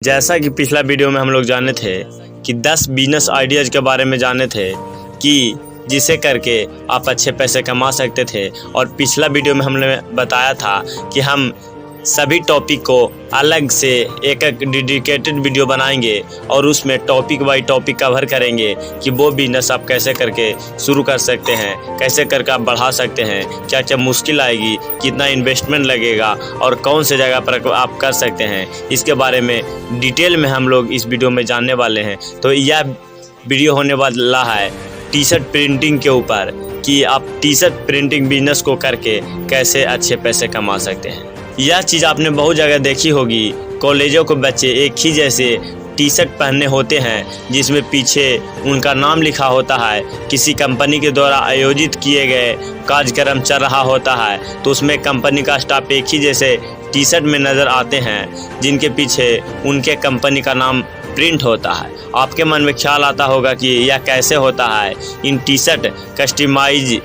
जैसा कि पिछला वीडियो में हम लोग जाने थे कि 10 बिजनेस आइडियाज़ के बारे में जाने थे कि जिसे करके आप अच्छे पैसे कमा सकते थे। और पिछला वीडियो में हमने बताया था कि हम सभी टॉपिक को अलग से एक एक डेडिकेटेड वीडियो बनाएंगे और उसमें टॉपिक बाय टॉपिक कवर करेंगे कि वो बिजनेस आप कैसे करके शुरू कर सकते हैं, कैसे करके आप बढ़ा सकते हैं, क्या क्या मुश्किल आएगी, कितना इन्वेस्टमेंट लगेगा और कौन से जगह पर आप कर सकते हैं। इसके बारे में डिटेल में हम लोग इस वीडियो में जानने वाले हैं। तो यह वीडियो होने वाला है टी शर्ट प्रिंटिंग के ऊपर कि आप टी शर्ट प्रिंटिंग बिजनेस को करके कैसे अच्छे पैसे कमा सकते हैं। यह चीज़ आपने बहुत जगह देखी होगी, कॉलेजों के बच्चे एक ही जैसे टी शर्ट पहने होते हैं जिसमें पीछे उनका नाम लिखा होता है, किसी कंपनी के द्वारा आयोजित किए गए कार्यक्रम चल रहा होता है तो उसमें कंपनी का स्टाफ एक ही जैसे टी शर्ट में नज़र आते हैं जिनके पीछे उनके कंपनी का नाम प्रिंट होता है। आपके मन में ख्याल आता होगा कि यह कैसे होता है, इन टी शर्ट कस्टमाइज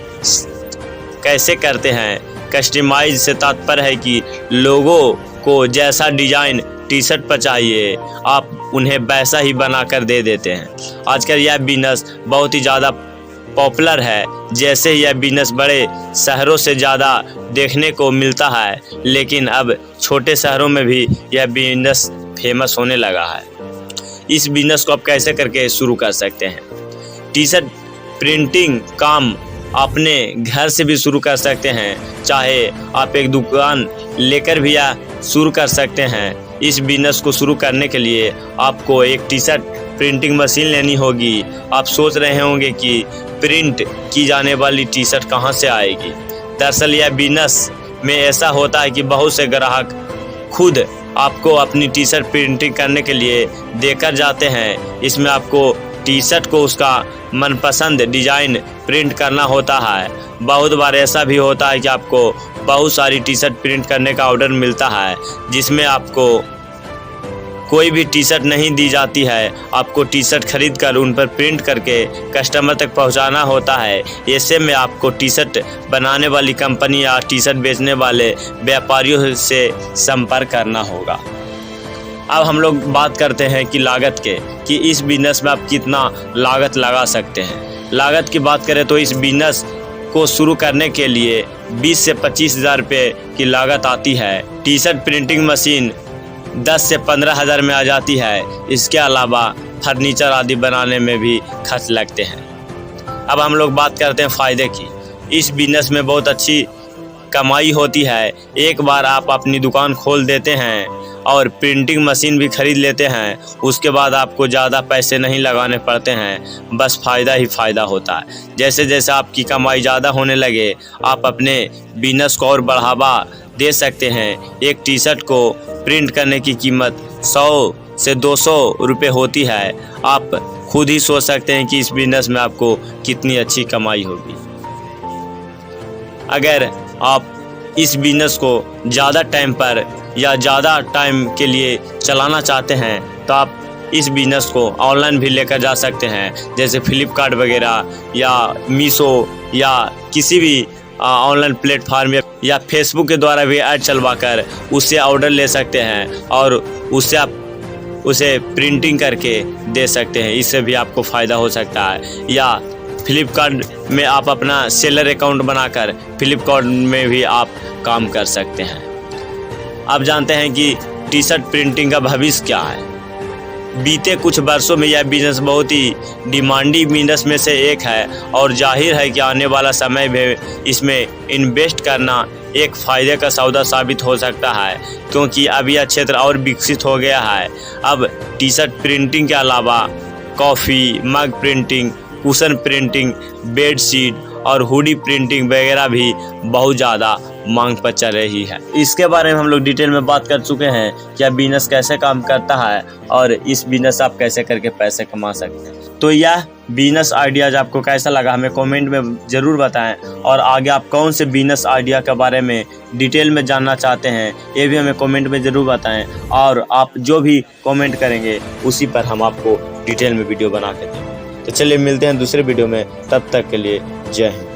कैसे करते हैं। कस्टमाइज से तात्पर्य है कि लोगों को जैसा डिज़ाइन टी शर्ट पर चाहिए आप उन्हें वैसा ही बनाकर दे देते हैं। आजकल यह बिजनेस बहुत ही ज़्यादा पॉपुलर है। जैसे यह बिजनेस बड़े शहरों से ज़्यादा देखने को मिलता है, लेकिन अब छोटे शहरों में भी यह बिजनेस फेमस होने लगा है। इस बिजनेस को आप कैसे करके शुरू कर सकते हैं। टी शर्ट प्रिंटिंग काम अपने घर से भी शुरू कर सकते हैं, चाहे आप एक दुकान लेकर भी शुरू कर सकते हैं। इस बिजनेस को शुरू करने के लिए आपको एक टी शर्ट प्रिंटिंग मशीन लेनी होगी। आप सोच रहे होंगे कि प्रिंट की जाने वाली टी शर्ट कहाँ से आएगी। दरअसल यह बिजनेस में ऐसा होता है कि बहुत से ग्राहक खुद आपको अपनी टी शर्ट प्रिंटिंग करने के लिए देकर जाते हैं। इसमें आपको टी शर्ट को उसका मनपसंद डिज़ाइन प्रिंट करना होता है। बहुत बार ऐसा भी होता है कि आपको बहुत सारी टी शर्ट प्रिंट करने का ऑर्डर मिलता है जिसमें आपको कोई भी टी शर्ट नहीं दी जाती है। आपको टी शर्ट खरीद कर उन पर प्रिंट करके कस्टमर तक पहुंचाना होता है। ऐसे में आपको टी शर्ट बनाने वाली कंपनी या टी शर्ट बेचने वाले व्यापारियों से संपर्क करना होगा। अब हम लोग बात करते हैं कि लागत के कि इस बिजनेस में आप कितना लागत लगा सकते हैं। लागत की बात करें तो इस बिजनेस को शुरू करने के लिए 20 से 25 हज़ार रुपये की लागत आती है। टी शर्ट प्रिंटिंग मशीन 10 से 15 हज़ार में आ जाती है। इसके अलावा फर्नीचर आदि बनाने में भी खर्च लगते हैं। अब हम लोग बात करते हैं फ़ायदे की। इस बिजनेस में बहुत अच्छी कमाई होती है। एक बार आप अपनी दुकान खोल देते हैं और प्रिंटिंग मशीन भी खरीद लेते हैं, उसके बाद आपको ज़्यादा पैसे नहीं लगाने पड़ते हैं, बस फ़ायदा ही फ़ायदा होता है। जैसे जैसे आपकी कमाई ज़्यादा होने लगे आप अपने बिजनेस को और बढ़ावा दे सकते हैं। एक टी शर्ट को प्रिंट करने की कीमत 100 से 200 रुपये होती है। आप खुद ही सोच सकते हैं कि इस बिजनेस में आपको कितनी अच्छी कमाई होगी। अगर आप इस बिजनेस को ज़्यादा टाइम पर या ज़्यादा टाइम के लिए चलाना चाहते हैं तो आप इस बिज़नेस को ऑनलाइन भी लेकर जा सकते हैं, जैसे फ्लिपकार्ट वगैरह या मीशो या किसी भी ऑनलाइन प्लेटफार्म या फेसबुक के द्वारा भी ऐड चलवाकर उससे ऑर्डर ले सकते हैं और उससे आप उसे प्रिंटिंग करके दे सकते हैं। इससे भी आपको फ़ायदा हो सकता है। या फ्लिपकार्ट में आप अपना सेलर अकाउंट बनाकर फ्लिपकार्ट में भी आप काम कर सकते हैं। अब जानते हैं कि टी शर्ट प्रिंटिंग का भविष्य क्या है। बीते कुछ वर्षों में यह बिजनेस बहुत ही डिमांडी बिजनेस में से एक है और जाहिर है कि आने वाला समय में इसमें इन्वेस्ट करना एक फ़ायदे का सौदा साबित हो सकता है, क्योंकि अब यह क्षेत्र और विकसित हो गया है। अब टी शर्ट प्रिंटिंग के अलावा coffee mug printing, cushion printing, bed sheet और हुडी प्रिंटिंग वगैरह भी बहुत ज़्यादा मांग पर चल रही है। इसके बारे में हम लोग डिटेल में बात कर चुके हैं कि यह बिजनेस कैसे काम करता है और इस बिजनेस आप कैसे करके पैसे कमा सकते हैं। तो यह बिजनेस आइडियाज़ आपको कैसा लगा हमें कमेंट में ज़रूर बताएं और आगे आप कौन से बिजनेस आइडिया के बारे में डिटेल में जानना चाहते हैं ये भी हमें कमेंट में ज़रूर बताएं और आप जो भी कमेंट करेंगे उसी पर हम आपको डिटेल में वीडियो बना के देंगे। तो चलिए मिलते हैं दूसरे वीडियो में, तब तक के लिए जय हिंद।